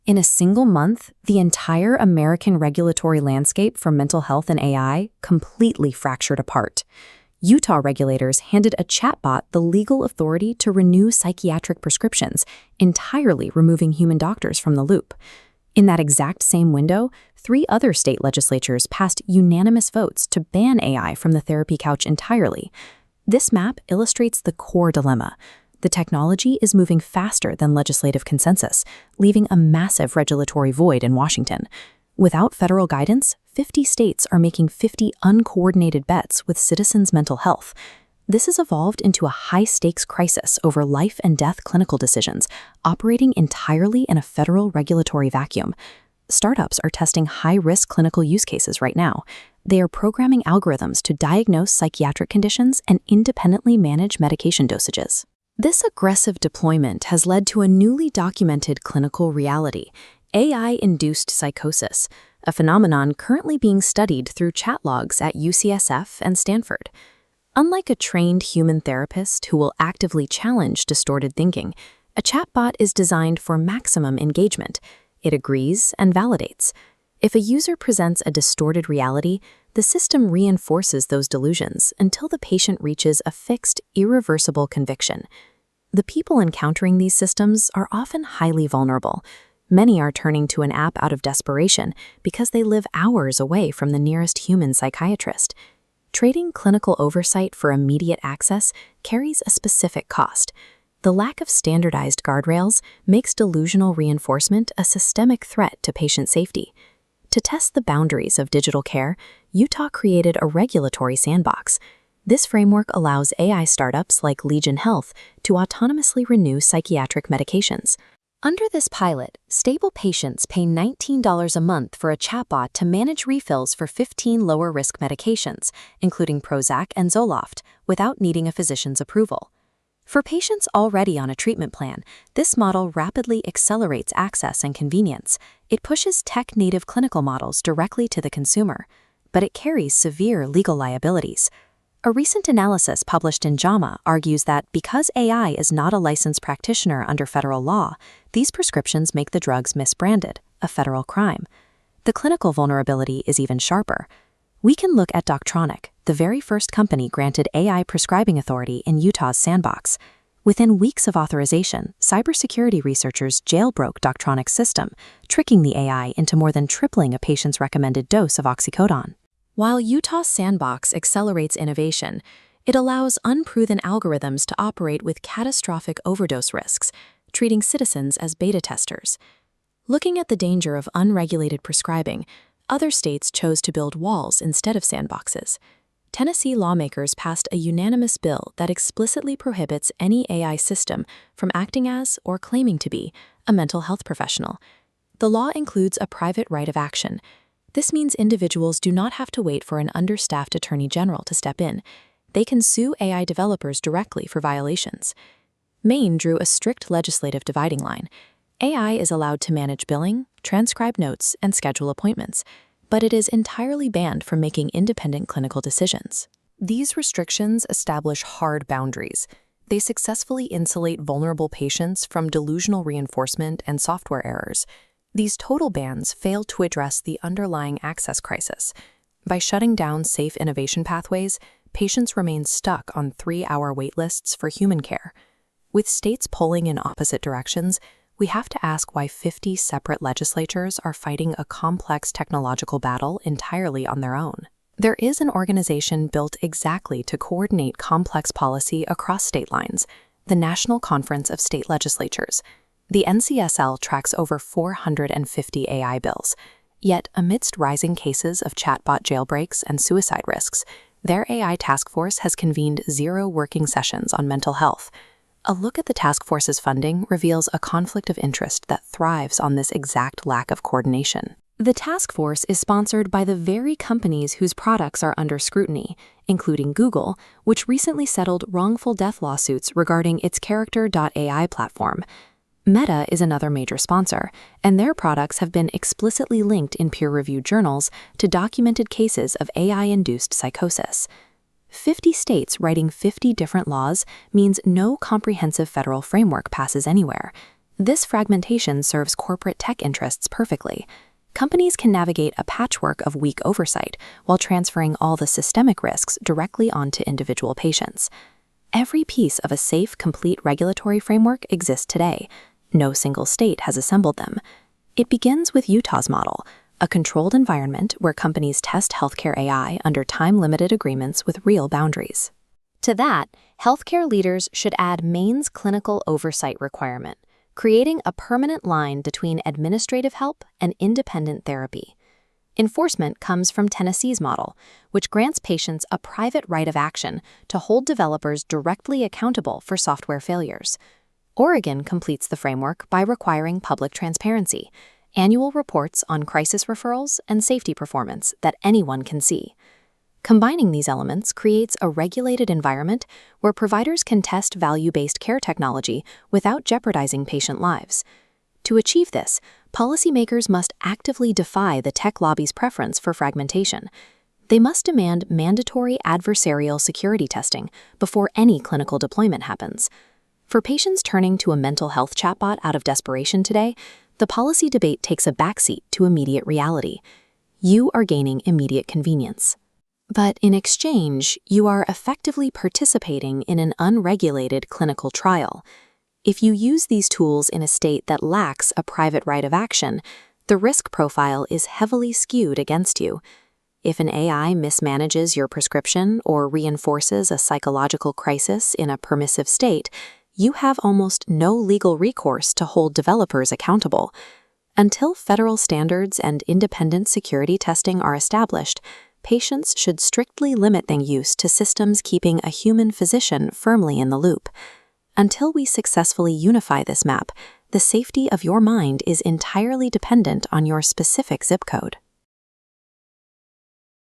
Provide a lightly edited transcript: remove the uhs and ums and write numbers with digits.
In a single month, the entire American regulatory landscape for mental health and AI completely fractured apart. Utah regulators handed a chatbot the legal authority to renew psychiatric prescriptions, entirely removing human doctors from the loop. In that exact same window, 3 other state legislatures passed unanimous votes to ban AI from the therapy couch entirely. This map illustrates the core dilemma. The technology is moving faster than legislative consensus, leaving a massive regulatory void in Washington. Without federal guidance, 50 states are making 50 uncoordinated bets with citizens' mental health. This has evolved into a high-stakes crisis over life-and-death clinical decisions, operating entirely in a federal regulatory vacuum. Startups are testing high-risk clinical use cases right now. They are programming algorithms to diagnose psychiatric conditions and independently manage medication dosages. This aggressive deployment has led to a newly documented clinical reality: AI-induced psychosis, a phenomenon currently being studied through chat logs at UCSF and Stanford. Unlike a trained human therapist who will actively challenge distorted thinking, a chatbot is designed for maximum engagement. It agrees and validates. If a user presents a distorted reality, the system reinforces those delusions until the patient reaches a fixed, irreversible conviction. The people encountering these systems are often highly vulnerable. Many are turning to an app out of desperation because they live hours away from the nearest human psychiatrist. Trading clinical oversight for immediate access carries a specific cost. The lack of standardized guardrails makes delusional reinforcement a systemic threat to patient safety. To test the boundaries of digital care, Utah created a regulatory sandbox. This framework allows AI startups like Legion Health to autonomously renew psychiatric medications. Under this pilot, stable patients pay $19 a month for a chatbot to manage refills for 15 lower-risk medications, including Prozac and Zoloft, without needing a physician's approval. For patients already on a treatment plan, this model rapidly accelerates access and convenience. It pushes tech-native clinical models directly to the consumer, but it carries severe legal liabilities. A recent analysis published in JAMA argues that because AI is not a licensed practitioner under federal law, these prescriptions make the drugs misbranded, a federal crime. The clinical vulnerability is even sharper. We can look at Doctronic, the very first company granted AI prescribing authority in Utah's sandbox. Within weeks of authorization, cybersecurity researchers jailbroke Doctronic's system, tricking the AI into more than tripling a patient's recommended dose of oxycodone. While Utah's sandbox accelerates innovation, it allows unproven algorithms to operate with catastrophic overdose risks, treating citizens as beta testers. Looking at the danger of unregulated prescribing, other states chose to build walls instead of sandboxes. Tennessee lawmakers passed a unanimous bill that explicitly prohibits any AI system from acting as or claiming to be a mental health professional. The law includes a private right of action. This means individuals do not have to wait for an understaffed attorney general to step in. They can sue AI developers directly for violations. Maine drew a strict legislative dividing line. AI is allowed to manage billing, transcribe notes, and schedule appointments, but it is entirely banned from making independent clinical decisions. These restrictions establish hard boundaries. They successfully insulate vulnerable patients from delusional reinforcement and software errors. These total bans fail to address the underlying access crisis. By shutting down safe innovation pathways, patients remain stuck on 3-hour waitlists for human care. With states pulling in opposite directions, we have to ask why 50 separate legislatures are fighting a complex technological battle entirely on their own. There is an organization built exactly to coordinate complex policy across state lines, the National Conference of State Legislatures. The NCSL tracks over 450 AI bills. Yet, amidst rising cases of chatbot jailbreaks and suicide risks, their AI task force has convened 0 working sessions on mental health. A look at the task force's funding reveals a conflict of interest that thrives on this exact lack of coordination. The task force is sponsored by the very companies whose products are under scrutiny, including Google, which recently settled wrongful death lawsuits regarding its Character.AI platform. Meta is another major sponsor, and their products have been explicitly linked in peer-reviewed journals to documented cases of AI-induced psychosis. 50 states writing 50 different laws means no comprehensive federal framework passes anywhere. This fragmentation serves corporate tech interests perfectly. Companies can navigate a patchwork of weak oversight while transferring all the systemic risks directly onto individual patients. Every piece of a safe, complete regulatory framework exists today. No single state has assembled them. It begins with Utah's model, a controlled environment where companies test healthcare AI under time-limited agreements with real boundaries. To that, healthcare leaders should add Maine's clinical oversight requirement, creating a permanent line between administrative help and independent therapy. Enforcement comes from Tennessee's model, which grants patients a private right of action to hold developers directly accountable for software failures. Oregon completes the framework by requiring public transparency, annual reports on crisis referrals and safety performance that anyone can see. Combining these elements creates a regulated environment where providers can test value-based care technology without jeopardizing patient lives. To achieve this, policymakers must actively defy the tech lobby's preference for fragmentation. They must demand mandatory adversarial security testing before any clinical deployment happens. For patients turning to a mental health chatbot out of desperation today, the policy debate takes a backseat to immediate reality. You are gaining immediate convenience. But in exchange, you are effectively participating in an unregulated clinical trial. If you use these tools in a state that lacks a private right of action, the risk profile is heavily skewed against you. If an AI mismanages your prescription or reinforces a psychological crisis in a permissive state, you have almost no legal recourse to hold developers accountable. Until federal standards and independent security testing are established, patients should strictly limit their use to systems keeping a human physician firmly in the loop. Until we successfully unify this map, the safety of your mind is entirely dependent on your specific zip code.